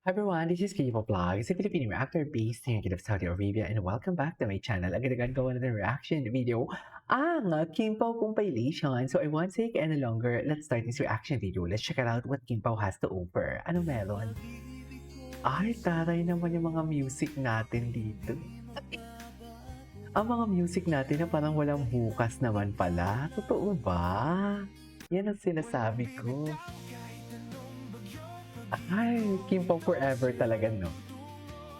Hi everyone, this is Kibo Vlogs, a Filipino reactor based here in Saudi Arabia, and welcome back to my channel. Agad gawa na ng reaction video ang Kim Pao compilation. So I won't take any longer. Let's start this reaction video. Let's check it out what Kim Pao has to offer. Ano meron? Ay, taray naman yung mga music natin dito. Ang mga music natin na parang walang bukas naman pala. Totoo ba? Yan ang sinasabi ko. Ay, Kim Pao forever talaga, no?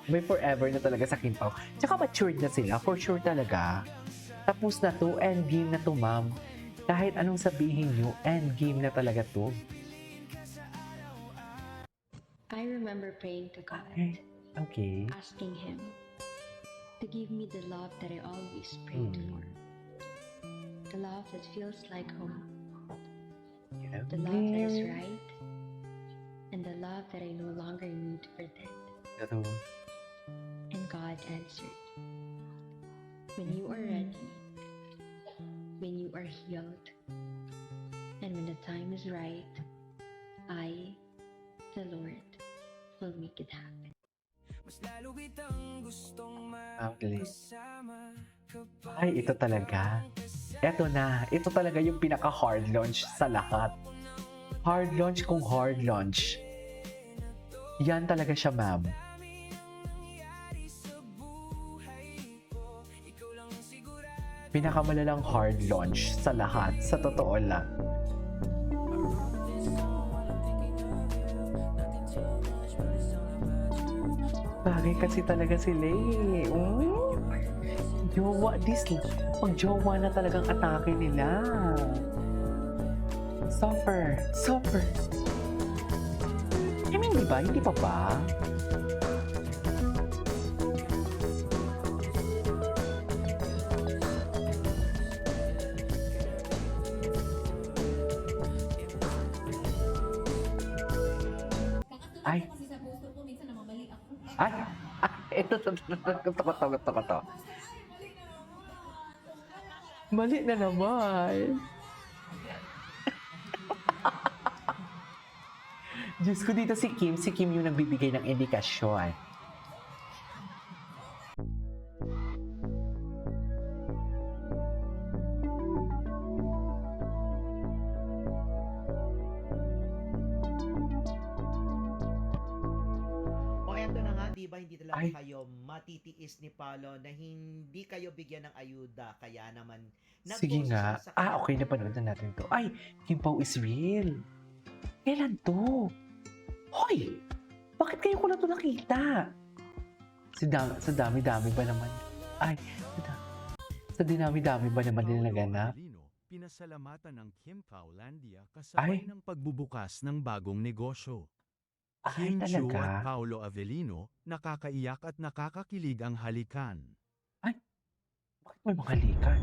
May forever na talaga sa Kim Pao. Tsaka matured na sila, for sure talaga. Tapos na to, endgame na to, ma'am. Kahit anong sabihin nyo, endgame na talaga to. I remember praying to God, Ay, okay. asking Him to give me the love that I always prayed for. The love that feels like home. The love that is right. And the love that I no longer need to pretend. Pero, And God answered, when you are ready, when you are healed, and when the time is right, I, the Lord, will make it happen. actually. Ay, ito talaga. Ito na. Ito talaga yung pinaka-hard launch sa lahat. Hard launch kung hard launch. Yan talaga siya, ma'am. Pinakamalalang hard launch sa lahat, sa totoo lang. Bagay kasi talaga sila eh. Jowa, pag jowa na talagang atake nila. Suffer. I mean, di ba? Hindi pa ba? Ay. Kasi sa poster ko, minsan namamali ako. Ay! Ito. Mali na naman. Diyos ko dito si Kim yung nagbibigay ng indikasyon. O eto na nga, di ba, hindi talaga Ay. kayo matitiis ni Paolo na hindi kayo bigyan ng ayuda. Kaya naman, Sige nag-post nga. siya sa kanyang- Okay, napanood na natin to. Ay, Kim Pao is real. Kailan to? Hoy! Bakit kayo ko na to nakita? Sa dami-dami ba naman? Ay, sa dinami-dami ba naman nila naganap? Avelino, pinasalamatan ng Kim Paulandia kasabay Ay. ng pagbubukas ng bagong negosyo. Ay, Kim Chiu at talaga? Paolo Avelino, nakakaiyak at nakakakilig ang halikan. Bakit may mga likan?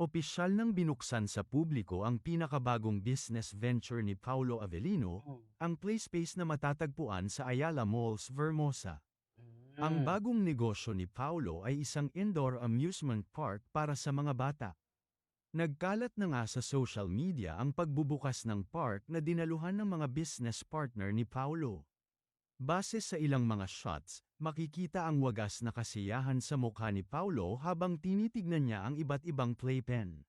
Opisyal nang binuksan sa publiko ang pinakabagong business venture ni Paolo Avelino, ang PlaySpace na matatagpuan sa Ayala Malls, Vermosa. Ang bagong negosyo ni Paolo ay isang indoor amusement park para sa mga bata. Nagkalat na nga sa social media ang pagbubukas ng park na dinaluhan ng mga business partner ni Paolo. Base sa ilang mga shots, makikita ang wagas na kasiyahan sa mukha ni Paolo habang tinitignan niya ang iba't ibang playpen.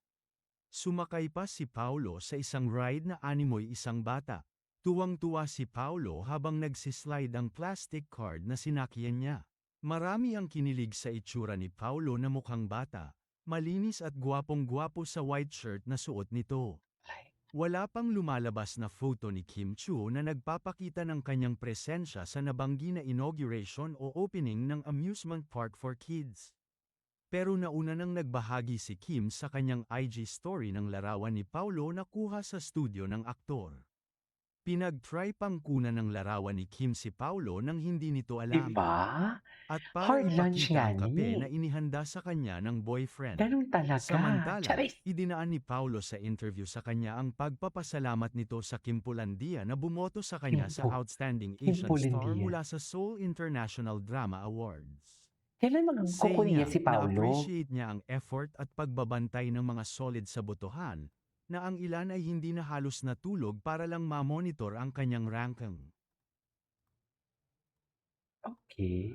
Sumakay pa si Paolo sa isang ride na animoy isang bata. Tuwang-tuwa si Paolo habang nagsislide ang plastic card na sinakyan niya. Marami ang kinilig sa itsura ni Paolo na mukhang bata, malinis at gwapong-gwapo sa white shirt na suot nito. Ay, Wala pang lumalabas na photo ni Kim Chiu na nagpapakita ng kanyang presensya sa nabanggi na inauguration o opening ng amusement park for kids. Pero nauna nang nagbahagi si Kim sa kanyang IG story ng larawan ni Paolo na kuha sa studio ng aktor. Pinag-try pang kunan ng larawan ni Kim si Paolo nang hindi nito alam. diba? At para Hard lunch ipakita nga ang kape ni. na inihanda sa kanya ng boyfriend. Ganun talaga. Samantala, Charis! idinaan ni Paolo sa interview sa kanya ang pagpapasalamat nito sa Kimpulandia na bumoto sa kanya sa Kimpo- Outstanding Asian Star Kimpulandia. mula sa Seoul International Drama Awards. Kailan mga Say kukunin niya niya si Paolo? na-appreciate niya ang effort at pagbabantay ng mga solid sa botohan, na ang ilan ay hindi na halos natulog para lang ma-monitor ang kanyang ranking. Okay.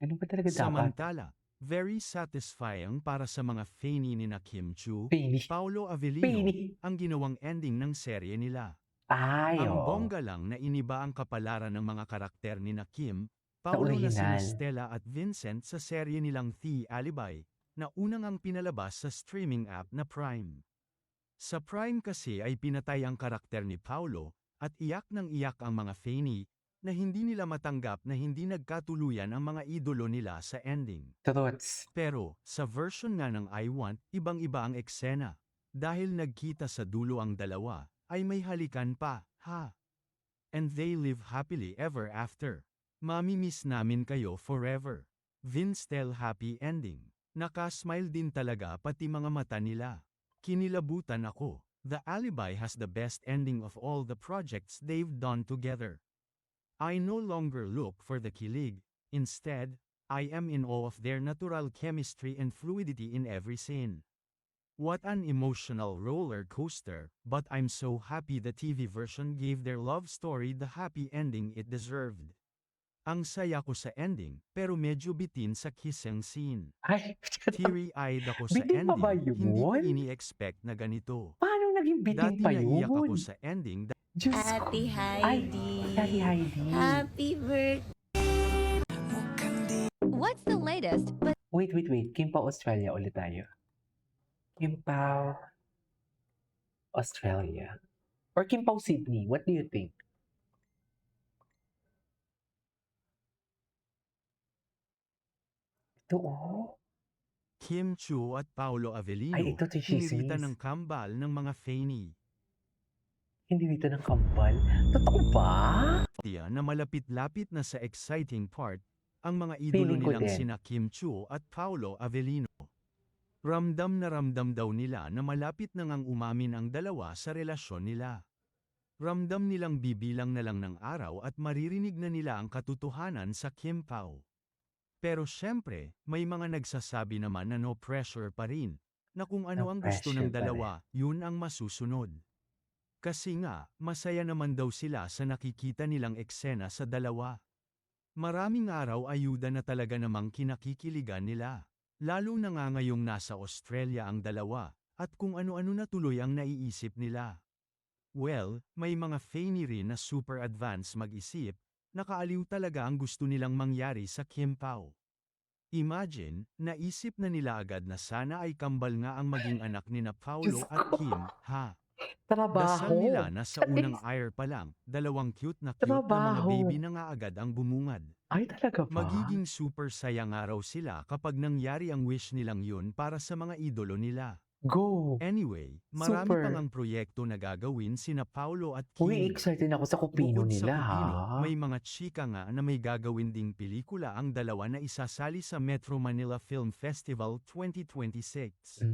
Ganun ba talaga dapat? Samantala, very satisfying para sa mga fani ni na Kim Chu, Fani. Paolo Avellino, Fani. ang ginawang ending ng serye nila. Ay, Ang oo. bongga lang na iniba ang kapalaran ng mga karakter ni na Kim, Sa Paolo na sina orihinal. Stella at Vincent sa serye nilang The Alibi, na unang ang pinalabas sa streaming app na Prime. Sa Prime kasi ay pinatay ang karakter ni Paolo, at iyak ng iyak ang mga fani, na hindi nila matanggap na hindi nagkatuluyan ang mga idolo nila sa ending. Truths. Pero, sa version nga ng I Want, ibang-iba ang eksena. Dahil nagkita sa dulo ang dalawa, ay may halikan pa, ha? And they live happily ever after. Mamimiss namin kayo forever. Vince tell happy ending. Nakasmile din talaga pati mga mata nila. Kinilabutan ako. The Alibi has the best ending of all the projects they've done together. I no longer look for the kilig. Instead, I am in awe of their natural chemistry and fluidity in every scene. What an emotional roller coaster, but I'm so happy the TV version gave their love story the happy ending it deserved. Ang saya ko sa ending, pero medyo bitin sa kissing scene. Ay, Teary-eyed ako sa bitin pa ending, ba hindi ko yun? ini-expect na ganito. Paano naging bitin Dati pa naiyak ako yun? sa ending Diyos Happy ko. Ay, Heidi. Happy Heidi. Happy birthday. What's the latest? But Wait. Kim Pao Australia ulit tayo. Kim Pao Australia. Or Kim Pao Sydney. What do you think? Ito, oh. Kim Chu at Paolo Avellino, Ay, ito, hiniritan chismis. ng kambal ng mga fani. Hindi dito ng kambal. Totoo ba? Tiya na malapit-lapit na sa exciting part, ang mga idolo Feeling ko nilang din. sina Kim Chu at Paolo Avellino. Ramdam na ramdam daw nila na malapit na ngang umamin ang dalawa sa relasyon nila. Ramdam nilang bibilang na lang ng araw at maririnig na nila ang katotohanan sa Kim Pao. Pero syempre, may mga nagsasabi naman na no pressure pa rin, na kung ano No ang gusto pressure ng pa rin. dalawa, yun ang masusunod. Kasi nga, masaya naman daw sila sa nakikita nilang eksena sa dalawa. Maraming araw ayuda na talaga namang kinakikiligan nila. Lalo na nga ngayong nasa Australia ang dalawa, at kung ano-ano na tuloy ang naiisip nila. Well, may mga fani rin na super advance mag-isip, nakaaliw talaga ang gusto nilang mangyari sa Kim Pao. Imagine, naisip na nila agad na sana ay kambal nga ang maging anak ni na Paolo Diyos at ko. Kim, ha? Trabaho. Dasal nila na sa unang ire pa lang, dalawang cute na mga Trabaho. baby na nga agad ang bumungad. Ay, talaga ba? Magiging super saya nga raw sila kapag nangyari ang wish nilang yun para sa mga idolo nila. Go. Anyway, marami Super. pang ang proyekto na gagawin sina Paolo at Uy, Kim. excited ako sa kupino Bukod nila, sa Kupino, ha? may mga chika nga na may gagawin ding pelikula ang dalawa na isasali sa Metro Manila Film Festival 2026.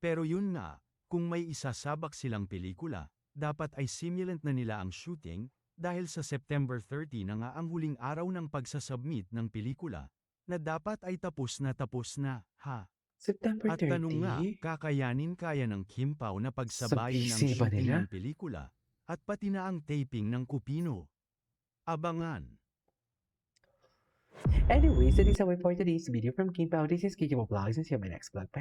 Pero yun nga, kung may isasabak silang pelikula, dapat ay simulant na nila ang shooting, dahil sa September 30 na nga ang huling araw ng pagsasubmit ng pelikula, na dapat ay tapos na, ha? September At 30? tanong nga, kakayanin kaya ng Kim Pao na pagsabayin ang busy ba shooting nila? ng pelikula, at pati na ang taping ng Kupino. Abangan! Anyways, that is our for today's video from Kim Pao. This is Kiki Vlogs and see you on my next vlog. Bye!